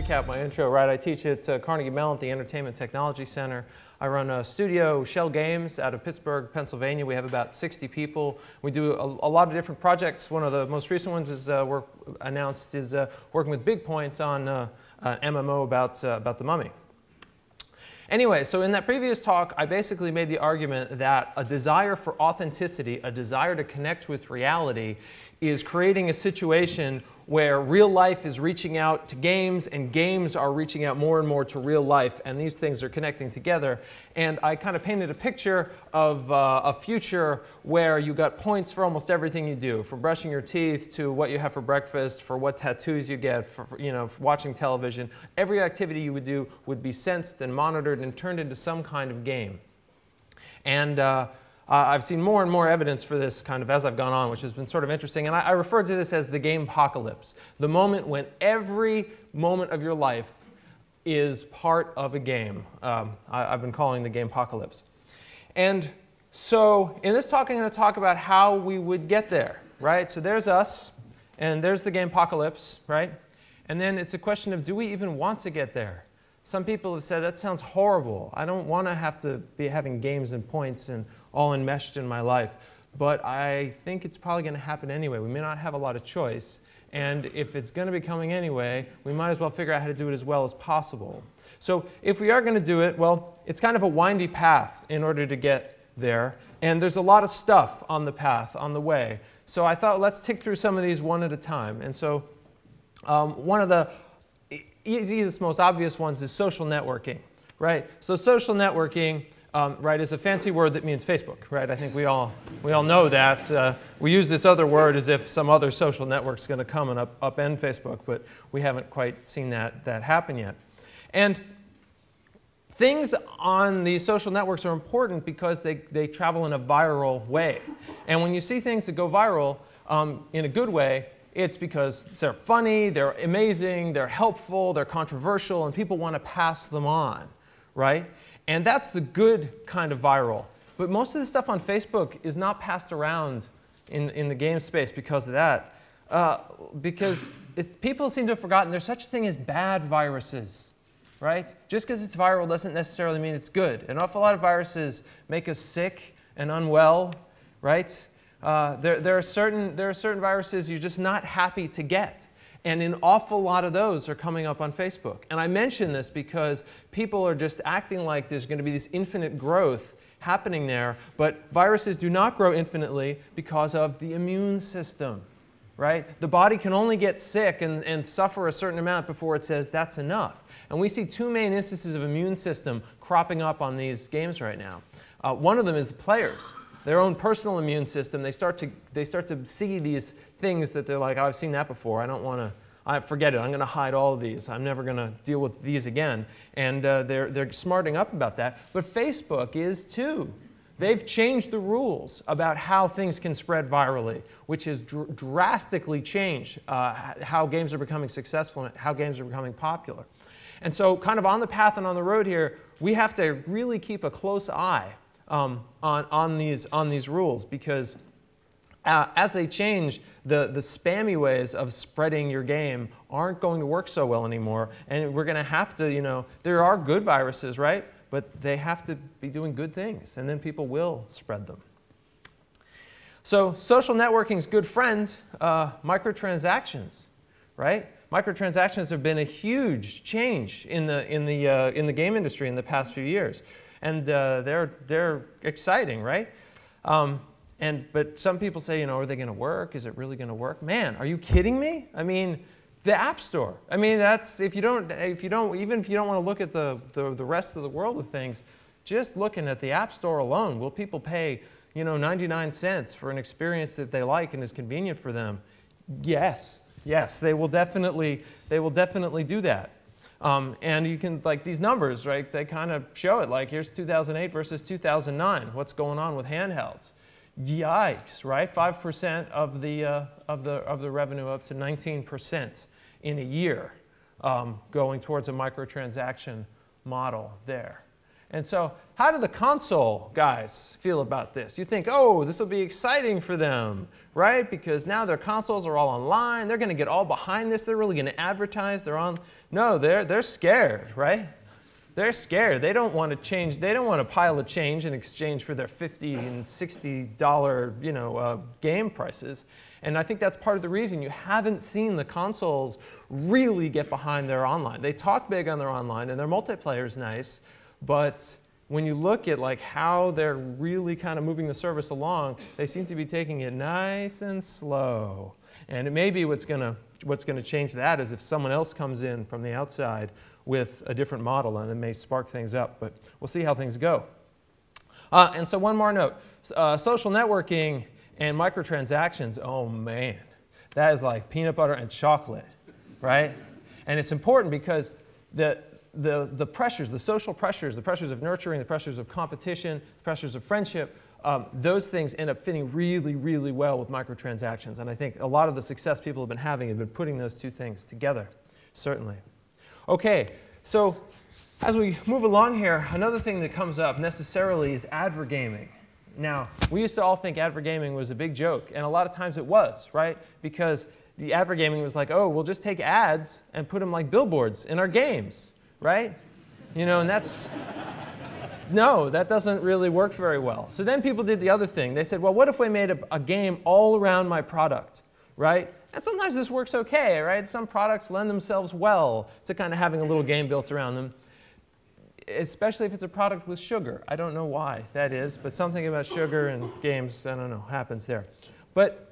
recap my intro, right? I teach at Carnegie Mellon at the Entertainment Technology Center. I run a studio, Schell Games, out of Pittsburgh, Pennsylvania. We have about 60 people. We do a lot of different projects. One of the most recent ones is announced is working with BigPoint on an MMO about the Mummy. Anyway, so in that previous talk, I basically made the argument that a desire for authenticity, a desire to connect with reality, is creating a situation where real life is reaching out to games and games are reaching out more and more to real life, and these things are connecting together. And I kind of painted a picture of a future where you got points for almost everything you do, from brushing your teeth to what you have for breakfast, for what tattoos you get, for watching television. Every activity you would do would be sensed and monitored and turned into some kind of game. And I've seen more and more evidence for this kind of as I've gone on, which has been sort of interesting. And I refer to this as the Gamepocalypse, the moment when every moment of your life is part of a game. I've been calling the Gamepocalypse. And so in this talk, I'm going to talk about how we would get there, right? So there's us, and there's the Gamepocalypse, right? And then it's a question of, do we even want to get there? Some people have said, that sounds horrible. I don't want to have to be having games and points and all enmeshed in my life. But I think it's probably going to happen anyway. We may not have a lot of choice. And if it's going to be coming anyway, we might as well figure out how to do it as well as possible. So if we are going to do it, well, it's kind of a windy path in order to get there. And there's a lot of stuff on the path, on the way. So I thought, let's tick through some of these one at a time. And so one of the easiest, most obvious ones is social networking, right? So social networking, right, is a fancy word that means Facebook, right? I think we all know that. We use this other word as if some other social network's going to come and upend Facebook, but we haven't quite seen that happen yet. And things on these social networks are important because they travel in a viral way. And when you see things that go viral in a good way, it's because they're funny, they're amazing, they're helpful, they're controversial, and people want to pass them on, right? And that's the good kind of viral. But most of the stuff on Facebook is not passed around in the game space because of that. Because people seem to have forgotten there's such a thing as bad viruses, right? Just because it's viral doesn't necessarily mean it's good. An awful lot of viruses make us sick and unwell, right? There are certain viruses you're just not happy to get. And an awful lot of those are coming up on Facebook. And I mention this because people are just acting like there's going to be this infinite growth happening there. But viruses do not grow infinitely because of the immune system, right? The body can only get sick and suffer a certain amount before it says that's enough. And we see two main instances of immune system cropping up on these games right now. One of them is the players. Their own personal immune system, they start to see these things that they're like, oh, I've seen that before. I don't want to, forget it. I'm going to hide all of these. I'm never going to deal with these again. And they're smarting up about that. But Facebook is too. They've changed the rules about how things can spread virally, which has drastically changed how games are becoming successful and how games are becoming popular. And so kind of on the path and on the road here, we have to really keep a close eye on these rules, because as they change, the spammy ways of spreading your game aren't going to work so well anymore, and we're going to have to, there are good viruses, right? But they have to be doing good things, and then people will spread them. So social networking's good friend, microtransactions, right? Microtransactions have been a huge change in the game industry in the past few years. And they're exciting, right? But some people say, are they going to work? Is it really going to work? Man, are you kidding me? I mean, the App Store. I mean, that's even if you don't want to look at the rest of the world of things, just looking at the App Store alone, will people pay 99 cents for an experience that they like and is convenient for them? Yes, they will definitely do that. And you can, like these numbers, right, they kind of show it, like here's 2008 versus 2009. What's going on with handhelds? Yikes, right? 5% of the revenue up to 19% in a year going towards a microtransaction model there. And so how do the console guys feel about this? You think, oh, this will be exciting for them, right? Because now their consoles are all online. They're going to get all behind this. They're really going to advertise. No, they're scared, right? They're scared. They don't want to change. They don't want a pile of change in exchange for their $50 and $60 game prices. And I think that's part of the reason you haven't seen the consoles really get behind their online. They talk big on their online, and their multiplayer is nice, but when you look at like how they're really kind of moving the service along, they seem to be taking it nice and slow. And it may be what's going to change that is if someone else comes in from the outside with a different model, and it may spark things up. But we'll see how things go. And so one more note. Social networking and microtransactions, oh man, that is like peanut butter and chocolate, right? And it's important because the pressures, the social pressures, the pressures of nurturing, the pressures of competition, the pressures of friendship, those things end up fitting really, really well with microtransactions. And I think a lot of the success people have been having have been putting those two things together, certainly. Okay, so as we move along here, another thing that comes up necessarily is advergaming. Now, we used to all think advergaming was a big joke, and a lot of times it was, right? Because the advergaming was like, oh, we'll just take ads and put them like billboards in our games, right? You know, and that's, no, that doesn't really work very well. So then people did the other thing. They said, well, what if we made a game all around my product, right? And sometimes this works okay, right? Some products lend themselves well to kind of having a little game built around them, especially if it's a product with sugar. I don't know why that is, but something about sugar and games, I don't know, happens there. But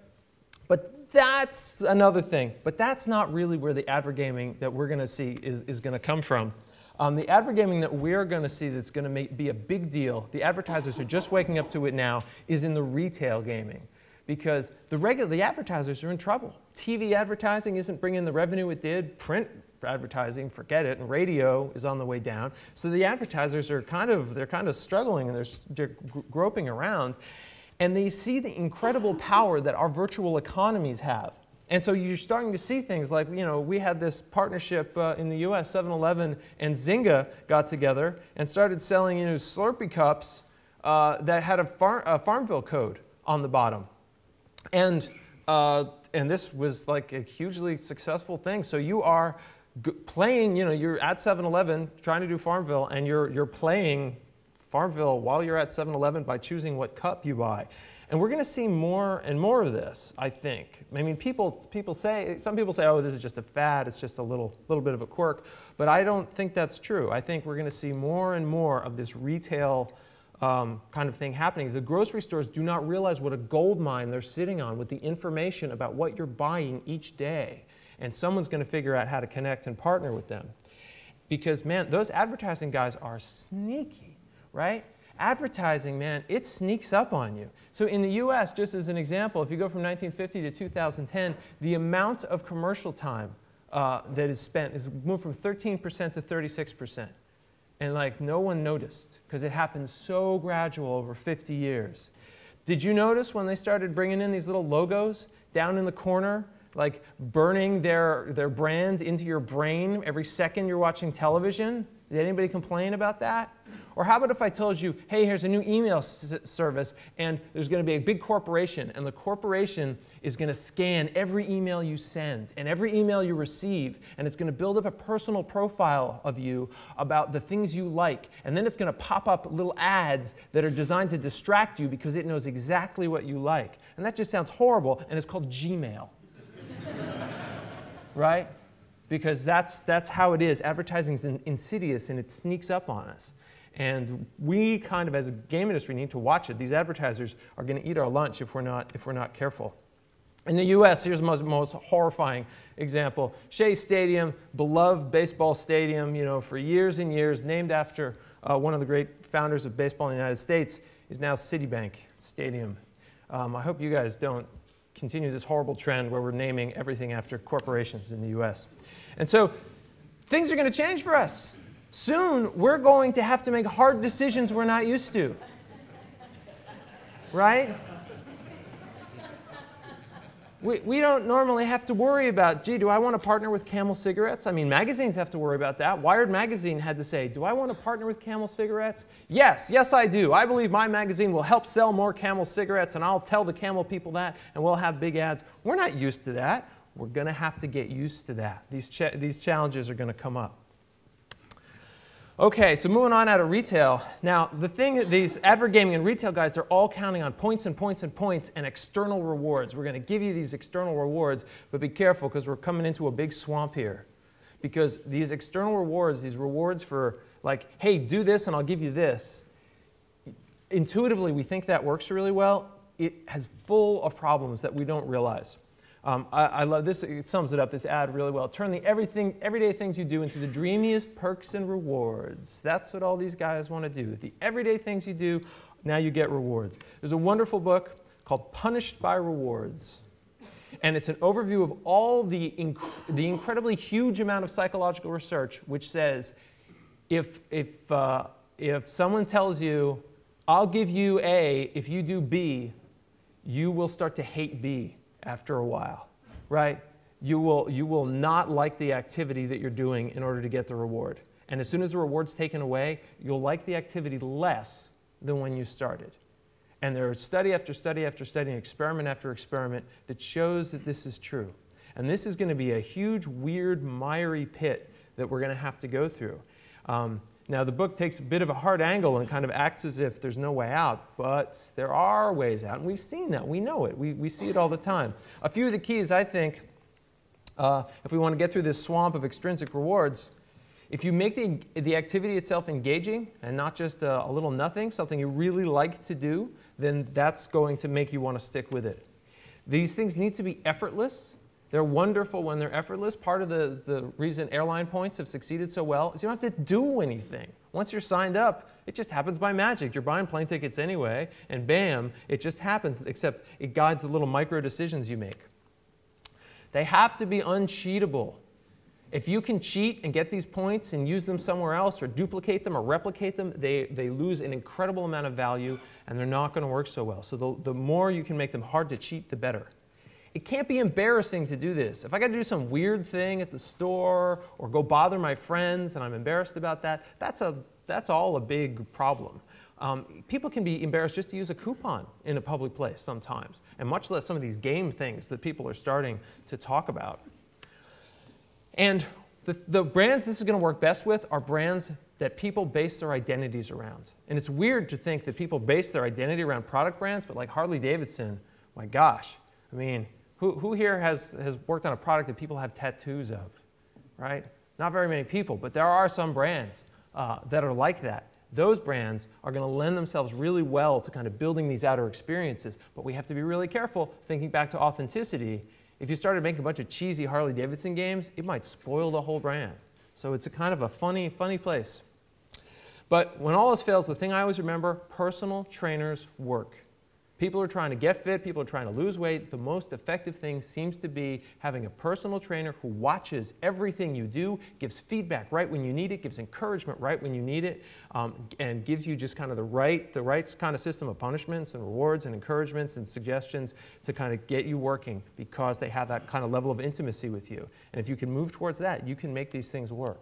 that's another thing. But that's not really where the advergaming that we're going to see is going to come from. The advergaming that we're going to see that's going to be a big deal, the advertisers are just waking up to it now, is in the retail gaming. Because the advertisers are in trouble. TV advertising isn't bringing the revenue it did. Print advertising, forget it, and radio is on the way down. So the advertisers are kind of struggling, and they're groping around. And they see the incredible power that our virtual economies have. And so you're starting to see things like, you know, we had this partnership in the US, 7-Eleven and Zynga got together and started selling, you know, Slurpee cups that had a Farmville code on the bottom. And this was like a hugely successful thing. So you are playing, you know, you're at 7-Eleven trying to do Farmville, and you're playing Farmville while you're at 7-Eleven by choosing what cup you buy. And we're going to see more and more of this, I think. I mean, some people say, oh, this is just a fad, it's just a little bit of a quirk. But I don't think that's true. I think we're going to see more and more of this retail kind of thing happening. The grocery stores do not realize what a gold mine they're sitting on with the information about what you're buying each day. And someone's going to figure out how to connect and partner with them. Because, man, those advertising guys are sneaky, right? Advertising, man, it sneaks up on you. So in the US, just as an example, if you go from 1950 to 2010, the amount of commercial time that is spent is moved from 13% to 36%. And like no one noticed because it happened so gradual over 50 years. Did you notice when they started bringing in these little logos down in the corner, like burning their brand into your brain every second you're watching television? Did anybody complain about that? Or how about if I told you, hey, here's a new email service, and there's going to be a big corporation, and the corporation is going to scan every email you send and every email you receive, and it's going to build up a personal profile of you about the things you like, and then it's going to pop up little ads that are designed to distract you because it knows exactly what you like. And that just sounds horrible, and it's called Gmail. Right? Because that's how it is. Advertising is insidious, and it sneaks up on us. And we kind of, as a game industry, need to watch it. These advertisers are going to eat our lunch if we're not careful. In the US, here's the most horrifying example. Shea Stadium, beloved baseball stadium, you know, for years and years, named after one of the great founders of baseball in the United States, is now Citibank Stadium. I hope you guys don't continue this horrible trend where we're naming everything after corporations in the US. And so things are going to change for us. Soon, we're going to have to make hard decisions we're not used to. Right? We don't normally have to worry about, gee, do I want to partner with Camel cigarettes? I mean, magazines have to worry about that. Wired magazine had to say, do I want to partner with Camel cigarettes? Yes, yes I do. I believe my magazine will help sell more Camel cigarettes, and I'll tell the Camel people that, and we'll have big ads. We're not used to that. We're going to have to get used to that. These challenges are going to come up. Okay, so moving on out of retail. Now, the thing, these advert gaming and retail guys, they're all counting on points and points and points and external rewards. We're going to give you these external rewards, but be careful because we're coming into a big swamp here. Because these external rewards, these rewards for like, hey, do this and I'll give you this, intuitively we think that works really well. It has full of problems that we don't realize. I love this, it sums it up, this ad really well. Turn the everyday things you do into the dreamiest perks and rewards. That's what all these guys want to do. The everyday things you do, now you get rewards. There's a wonderful book called Punished by Rewards. And it's an overview of all the incredibly huge amount of psychological research which says if someone tells you, I'll give you A if you do B, you will start to hate B after a while, right? You will not like the activity that you're doing in order to get the reward. And as soon as the reward's taken away, you'll like the activity less than when you started. And there are study after study after study and experiment after experiment that shows that this is true. And this is going to be a huge, weird, miry pit that we're going to have to go through. Now, the book takes a bit of a hard angle and kind of acts as if there's no way out, but there are ways out, and we've seen that. We know it. We see it all the time. A few of the keys, I think, if we want to get through this swamp of extrinsic rewards, if you make the activity itself engaging and not just a little nothing, something you really like to do, then that's going to make you want to stick with it. These things need to be effortless. They're wonderful when they're effortless. Part of the reason airline points have succeeded so well is you don't have to do anything. Once you're signed up, it just happens by magic. You're buying plane tickets anyway, and bam, it just happens, except it guides the little micro decisions you make. They have to be uncheatable. If you can cheat and get these points and use them somewhere else or duplicate them or replicate them, they lose an incredible amount of value, and they're not going to work so well. So the more you can make them hard to cheat, the better. It can't be embarrassing to do this. If I got to do some weird thing at the store or go bother my friends and I'm embarrassed about that, that's all a big problem. People can be embarrassed just to use a coupon in a public place sometimes, and much less some of these game things that people are starting to talk about. And the brands this is going to work best with are brands that people base their identities around. And it's weird to think that people base their identity around product brands, but like Harley Davidson, my gosh, I mean, who here has worked on a product that people have tattoos of, right? Not very many people, but there are some brands that are like that. Those brands are going to lend themselves really well to kind of building these outer experiences, but we have to be really careful thinking back to authenticity. If you started making a bunch of cheesy Harley Davidson games, it might spoil the whole brand. So it's a kind of a funny place. But when all else fails, the thing I always remember, personal trainers work. People are trying to get fit, people are trying to lose weight. The most effective thing seems to be having a personal trainer who watches everything you do, gives feedback right when you need it, gives encouragement right when you need it, and gives you just kind of the right kind of system of punishments and rewards and encouragements and suggestions to kind of get you working because they have that kind of level of intimacy with you. And if you can move towards that, you can make these things work.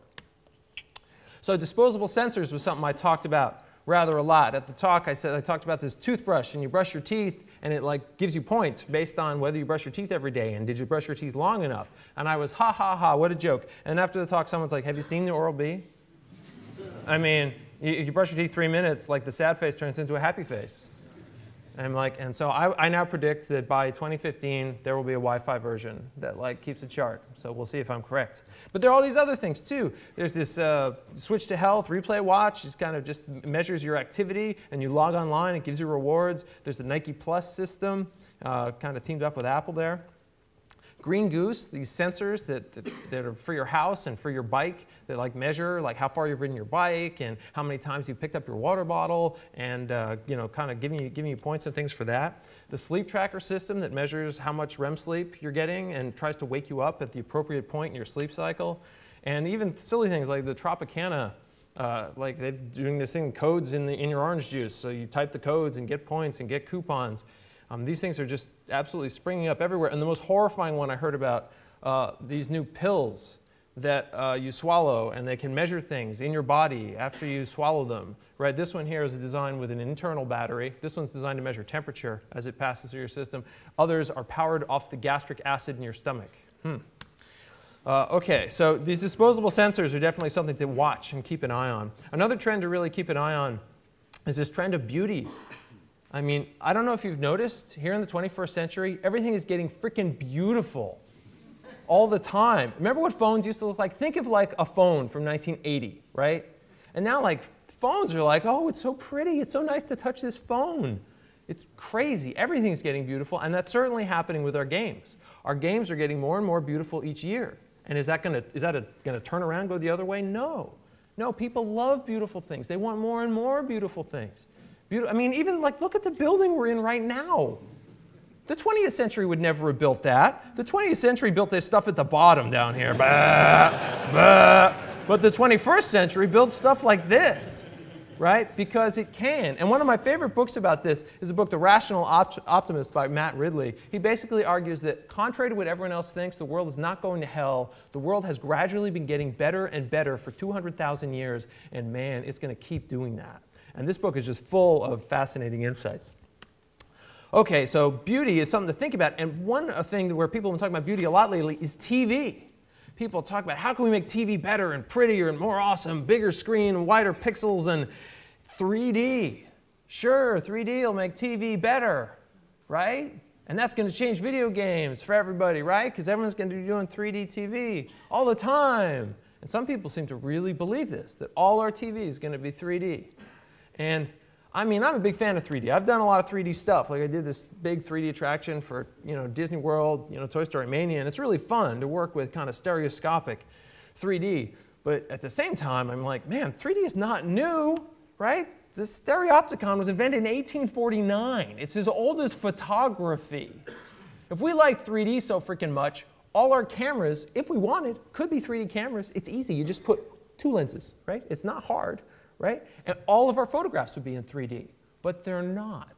So disposable sensors was something I talked about rather a lot. At the talk, I talked about this toothbrush, and you brush your teeth, and it like gives you points based on whether you brush your teeth every day, and did you brush your teeth long enough? And I was, ha, ha, ha, what a joke. And after the talk, someone's like, have you seen the Oral-B? I mean, if you brush your teeth 3 minutes, like the sad face turns into a happy face. And I'm like, and so I now predict that by 2015, there will be a Wi-Fi version that like keeps a chart. So we'll see if I'm correct. But there are all these other things too. There's this Switch to Health replay watch. It kind of just measures your activity, and you log online. It gives you rewards. There's the Nike Plus system, kind of teamed up with Apple there. Green Goose, these sensors that are for your house and for your bike that like measure like how far you've ridden your bike and how many times you've picked up your water bottle, and you know, kind of giving you points and things for that. The sleep tracker system that measures how much REM sleep you're getting and tries to wake you up at the appropriate point in your sleep cycle. And even silly things like the Tropicana, like they're doing this thing, codes in your orange juice. So you type the codes and get points and get coupons. These things are just absolutely springing up everywhere. And the most horrifying one I heard about, these new pills that you swallow, and they can measure things in your body after you swallow them. Right? This one here is designed with an internal battery. This one's designed to measure temperature as it passes through your system. Others are powered off the gastric acid in your stomach. Okay, so these disposable sensors are definitely something to watch and keep an eye on. Another trend to really keep an eye on is this trend of beauty. I mean, I don't know if you've noticed, here in the 21st century, everything is getting freaking beautiful all the time. Remember what phones used to look like? Think of like a phone from 1980, right? And now like phones are like, oh, it's so pretty. It's so nice to touch this phone. It's crazy. Everything's getting beautiful, and that's certainly happening with our games. Our games are getting more and more beautiful each year. And is that going to turn around and go the other way? No. No, people love beautiful things. They want more and more beautiful things. I mean, even like, look at the building we're in right now. The 20th century would never have built that. The 20th century built this stuff at the bottom down here. Bah, bah. But the 21st century built stuff like this, right? Because it can. And one of my favorite books about this is the book The Rational Optimist by Matt Ridley. He basically argues that contrary to what everyone else thinks, the world is not going to hell. The world has gradually been getting better and better for 200,000 years, and man, it's going to keep doing that. And this book is just full of fascinating insights. Okay, so beauty is something to think about, and one thing where people have been talking about beauty a lot lately is TV. People talk about how can we make TV better and prettier and more awesome, bigger screen, wider pixels, and 3D. Sure, 3D will make TV better, right? And that's going to change video games for everybody, right? Because everyone's going to be doing 3D TV all the time. And some people seem to really believe this, that all our TV is going to be 3D. And I mean, I'm a big fan of 3D. I've done a lot of 3D stuff. Like I did this big 3D attraction for, Disney World, Toy Story Mania, and it's really fun to work with kind of stereoscopic 3D. But at the same time, I'm like, man, 3D is not new, right? This stereopticon was invented in 1849. It's as old as photography. If we like 3D so freaking much, all our cameras, if we wanted, could be 3D cameras. It's easy. You just put 2 lenses, right? It's not hard. Right? And all of our photographs would be in 3D, but they're not.